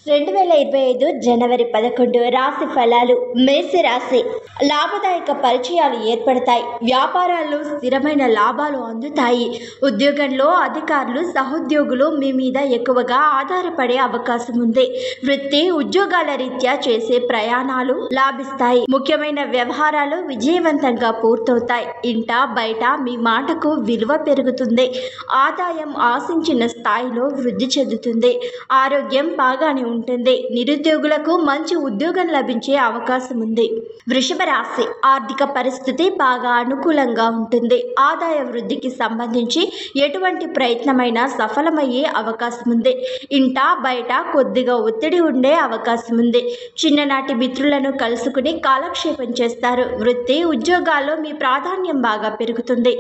2025 జనవరి 11 రాశి ఫలాలు. మేషరాశి. లాభదాయక పరిచయాలు ఏర్పడతాయి. వ్యాపారాల్లో స్థిరమైన లాభాలు అందుతాయి. ఉద్యోగంలో అధికారులు సహోద్యోగులు మీ మీద ఎక్కువగా ఆధారపడే అవకాశం ఉంది. వృత్తి ఉద్యోగాల రీత్యా చేసే ప్రయాణాలు లాభిస్తాయి. ముఖ్యమైన వ్యవహారాలు విజయవంతంగా పూర్తవుతాయి. ఇంట బయట మీ మాటకు విలువ పెరుగుతుంది. ఆదాయం ఆశించిన స్థాయిలో వృద్ధి చెందుతుంది. ఆరోగ్యం బాగానే ఉంటుంది. నిరుద్యోగులకు మంచి ఉద్యోగం లభించే అవకాశం ఉంది. వృషభ రాశి. ఆర్థిక పరిస్థితి బాగా అనుకూలంగా ఉంటుంది. ఆదాయ వృద్ధికి సంబంధించి ఎటువంటి ప్రయత్నమైనా సఫలమయ్యే అవకాశం ఉంది. ఇంట బయట కొద్దిగా ఒత్తిడి ఉండే అవకాశం ఉంది. చిన్ననాటి మిత్రులను కలుసుకుని కాలక్షేపం చేస్తారు. వృత్తి ఉద్యోగాల్లో మీ ప్రాధాన్యం బాగా పెరుగుతుంది.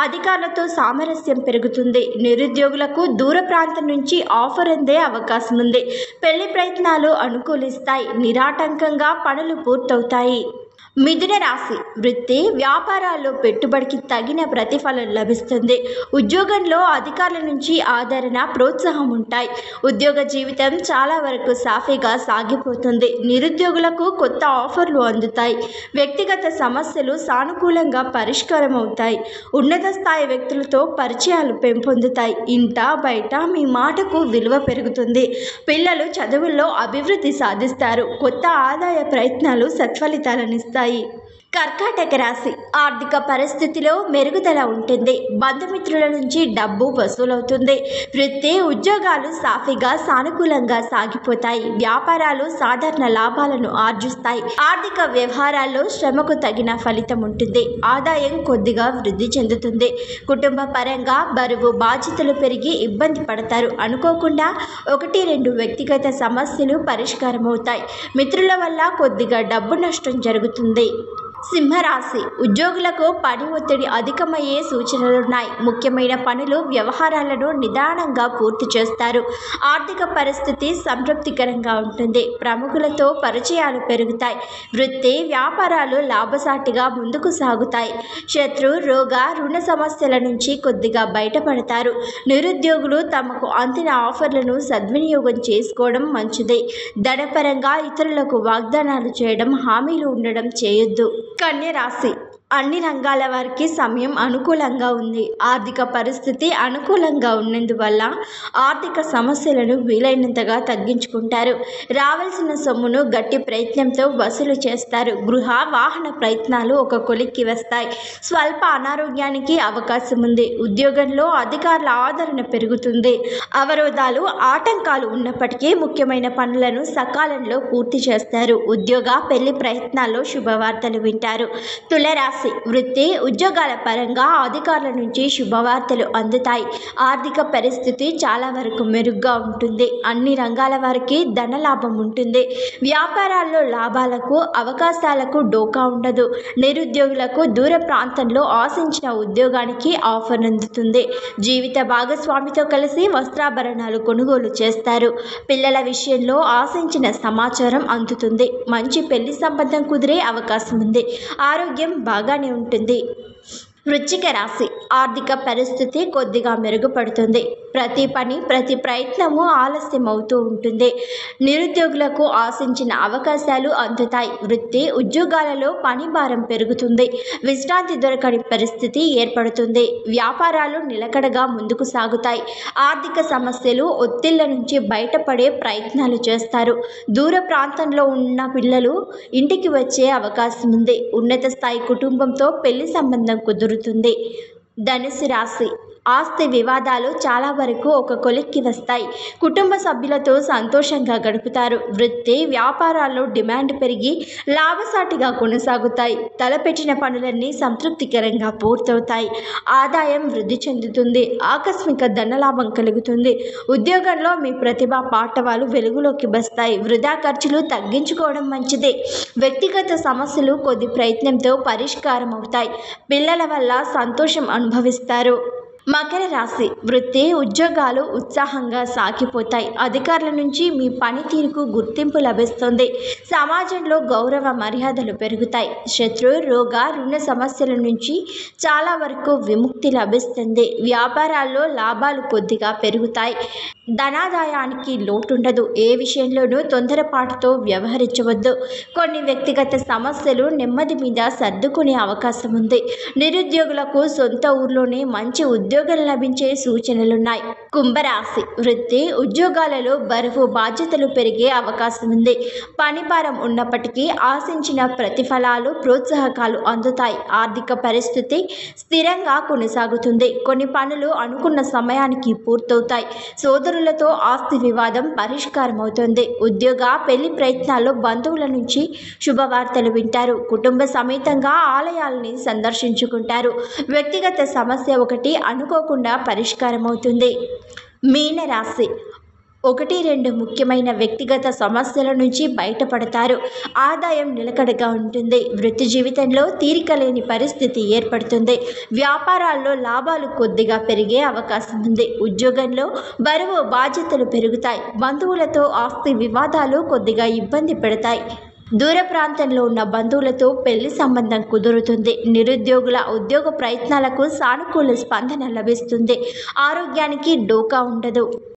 అధికారులతో సామరస్యం పెరుగుతుంది. నిరుద్యోగులకు దూర ప్రాంతం నుంచి ఆఫర్ అందే అవకాశం ఉంది. పెళ్లి ప్రయత్నాలు అనుకూలిస్తాయి. నిరాటంకంగా పనులు పూర్తవుతాయి. మిథున రాశి. వృత్తి వ్యాపారాల్లో పెట్టుబడికి తగిన ప్రతిఫలం లభిస్తుంది. ఉద్యోగంలో అధికారుల నుంచి ఆదరణ ప్రోత్సాహం ఉంటాయి. ఉద్యోగ జీవితం చాలా వరకు సాఫీగా సాగిపోతుంది. నిరుద్యోగులకు కొత్త ఆఫర్లు అందుతాయి. వ్యక్తిగత సమస్యలు సానుకూలంగా పరిష్కారం అవుతాయి. ఉన్నత స్థాయి వ్యక్తులతో పరిచయాలు పెంపొందుతాయి. ఇంట బయట మీ మాటకు విలువ పెరుగుతుంది. పిల్లలు చదువుల్లో అభివృద్ధి సాధిస్తారు. కొత్త ఆదాయ ప్రయత్నాలు సత్ఫలితాలనిస్తాయి. కర్కాటక రాశి. ఆర్థిక పరిస్థితిలో మెరుగుదల ఉంటుంది. బంధుమిత్రుల నుంచి డబ్బు వసూలవుతుంది. వృత్తి ఉద్యోగాలు సాఫీగా సానుకూలంగా సాగిపోతాయి. వ్యాపారాలు సాధారణ లాభాలను ఆర్జిస్తాయి. ఆర్థిక వ్యవహారాల్లో శ్రమకు తగిన ఫలితం ఉంటుంది. ఆదాయం కొద్దిగా వృద్ధి చెందుతుంది. కుటుంబ పరంగా బరువు బాధ్యతలు పెరిగి ఇబ్బంది పడతారు. అనుకోకుండా 1-2 వ్యక్తిగత సమస్యలు పరిష్కారమవుతాయి. మిత్రుల వల్ల కొద్దిగా డబ్బు నష్టం జరుగుతుంది. సింహరాశి. ఉద్యోగులకు పని ఒత్తిడి అధికమయ్యే సూచనలున్నాయి. ముఖ్యమైన పనులు వ్యవహారాలను నిదానంగా పూర్తి చేస్తారు. ఆర్థిక పరిస్థితి సంతృప్తికరంగా ఉంటుంది. ప్రముఖులతో పరిచయాలు పెరుగుతాయి. వృత్తి వ్యాపారాలు లాభసాటిగా ముందుకు సాగుతాయి. శత్రు రోగ రుణ సమస్యల నుంచి కొద్దిగా బయటపడతారు. నిరుద్యోగులు తమకు అందిన ఆఫర్లను సద్వినియోగం చేసుకోవడం మంచిది. ధనపరంగా ఇతరులకు వాగ్దానాలు చేయడం, హామీలు ఉండడం చేయొద్దు. కన్య రాశి. అన్ని రంగాల వారికి సమయం అనుకూలంగా ఉంది. ఆర్థిక పరిస్థితి అనుకూలంగా ఉన్నందువల్ల ఆర్థిక సమస్యలను వీలైనంతగా తగ్గించుకుంటారు. రావాల్సిన సొమ్మును గట్టి ప్రయత్నంతో వసూలు చేస్తారు. గృహ వాహన ప్రయత్నాలు ఒక కొలిక్కి వస్తాయి. స్వల్ప అనారోగ్యానికి అవకాశం ఉంది. ఉద్యోగంలో అధికారుల ఆదరణ పెరుగుతుంది. అవరోధాలు ఆటంకాలు ఉన్నప్పటికీ ముఖ్యమైన పనులను సకాలంలో పూర్తి చేస్తారు. ఉద్యోగ పెళ్లి ప్రయత్నాల్లో శుభవార్తలు వింటారు. తులారాశి. వృత్తి ఉద్యోగాల పరంగా అధికారుల నుంచి శుభవార్తలు అందుతాయి. ఆర్థిక పరిస్థితి చాలా వరకు మెరుగ్గా ఉంటుంది. అన్ని రంగాల వారికి ధనలాభం ఉంటుంది. వ్యాపారాల్లో లాభాలకు అవకాశాలకు డోకా ఉండదు. నిరుద్యోగులకు దూర ప్రాంతంలో ఆశించిన ఉద్యోగానికి ఆఫర్ అందుతుంది. జీవిత భాగస్వామితో కలిసి వస్త్రాభరణాలు కొనుగోలు చేస్తారు. పిల్లల విషయంలో ఆశించిన సమాచారం అందుతుంది. మంచి పెళ్లి సంబంధం కుదిరే అవకాశం ఉంది. ఆరోగ్యం బాగానే ఉంటుంది. వృశ్చిక రాశి. ఆర్థిక పరిస్థితి కొద్దిగా మెరుగుపడుతుంది. ప్రతి పని ప్రతి ప్రయత్నము ఆలస్యం అవుతూ ఉంటుంది. నిరుద్యోగులకు ఆశించిన అవకాశాలు అందుతాయి. వృత్తి ఉద్యోగాలలో పని భారం పెరుగుతుంది. విశ్రాంతి దొరకని పరిస్థితి ఏర్పడుతుంది. వ్యాపారాలు నిలకడగా ముందుకు సాగుతాయి. ఆర్థిక సమస్యలు ఒత్తిళ్ల నుంచి బయటపడే ప్రయత్నాలు చేస్తారు. దూర ప్రాంతంలో ఉన్న పిల్లలు ఇంటికి వచ్చే అవకాశం ఉంది. ఉన్నత స్థాయి కుటుంబంతో పెళ్లి సంబంధం కుదురుతుంది. ధనుసు రాశి. ఆస్తి వివాదాలు చాలా వరకు ఒక కొలిక్కి వస్తాయి. కుటుంబ సభ్యులతో సంతోషంగా గడుపుతారు. వృత్తి వ్యాపారాల్లో డిమాండ్ పెరిగి లాభసాటిగా కొనసాగుతాయి. తలపెట్టిన పనులన్నీ సంతృప్తికరంగా పూర్తవుతాయి. ఆదాయం వృద్ధి చెందుతుంది. ఆకస్మిక ధనలాభం కలుగుతుంది. ఉద్యోగంలో మీ ప్రతిభ పాఠవాలు వెలుగులోకి వస్తాయి. వృధా ఖర్చులు తగ్గించుకోవడం మంచిదే. వ్యక్తిగత సమస్యలు కొద్ది ప్రయత్నంతో పరిష్కారం అవుతాయి. పిల్లల వల్ల సంతోషం అనుభవిస్తారు. మకర రాశి వృత్తి ఉద్యోగాలు ఉత్సాహంగా సాగిపోతాయి. అధికారుల నుంచి మీ పనితీరుకు గుర్తింపు లభిస్తుంది. సమాజంలో గౌరవ మర్యాదలు పెరుగుతాయి. శత్రు రోగ రుణ సమస్యల నుంచి చాలా వరకు విముక్తి లభిస్తుంది. వ్యాపారాల్లో లాభాలు కొద్దిగా పెరుగుతాయి. ధనాదాయానికి లోటుండదు. ఏ విషయంలోనూ తొందరపాటుతో వ్యవహరించవద్దు. కొన్ని వ్యక్తిగత సమస్యలు నెమ్మది మీద సర్దుకునే అవకాశం ఉంది. నిరుద్యోగులకు సొంత ఊర్లోనే మంచి ఉద్యోగం లభించే సూచనలున్నాయి. కుంభరాశి వృత్తి ఉద్యోగాలలో బరువు బాధ్యతలు పెరిగే అవకాశం ఉంది. పని భారం ఉన్నప్పటికీ ఆశించిన ప్రతిఫలాలు ప్రోత్సాహకాలు అందుతాయి. ఆర్థిక పరిస్థితి స్థిరంగా కొనసాగుతుంది. కొన్ని పనులు అనుకున్న సమయానికి పూర్తవుతాయి. సోదరులతో ఆస్తి వివాదం పరిష్కారం అవుతుంది. ఉద్యోగ పెళ్లి ప్రయత్నాల్లో బంధువుల నుంచి శుభవార్తలు వింటారు. కుటుంబ సమేతంగా ఆలయాలని సందర్శించుకుంటారు. వ్యక్తిగత సమస్య ఒకటి అనుకోకుండా పరిష్కారం అవుతుంది. మీనరాశి 1-2 ముఖ్యమైన వ్యక్తిగత సమస్యల నుంచి బయటపడతారు. ఆదాయం నిలకడగా ఉంటుంది. వృత్తి జీవితంలో తీరిక లేని పరిస్థితి ఏర్పడుతుంది. వ్యాపారాల్లో లాభాలు కొద్దిగా పెరిగే అవకాశం ఉంది. ఉద్యోగంలో బరువు బాధ్యతలు పెరుగుతాయి. బంధువులతో ఆస్తి వివాదాలు కొద్దిగా ఇబ్బంది పెడతాయి. దూర ప్రాంతంలో ఉన్న బంధువులతో పెళ్లి సంబంధం కుదురుతుంది. నిరుద్యోగుల ఉద్యోగ ప్రయత్నాలకు సానుకూల స్పందన లభిస్తుంది. ఆరోగ్యానికి డోకా ఉండదు.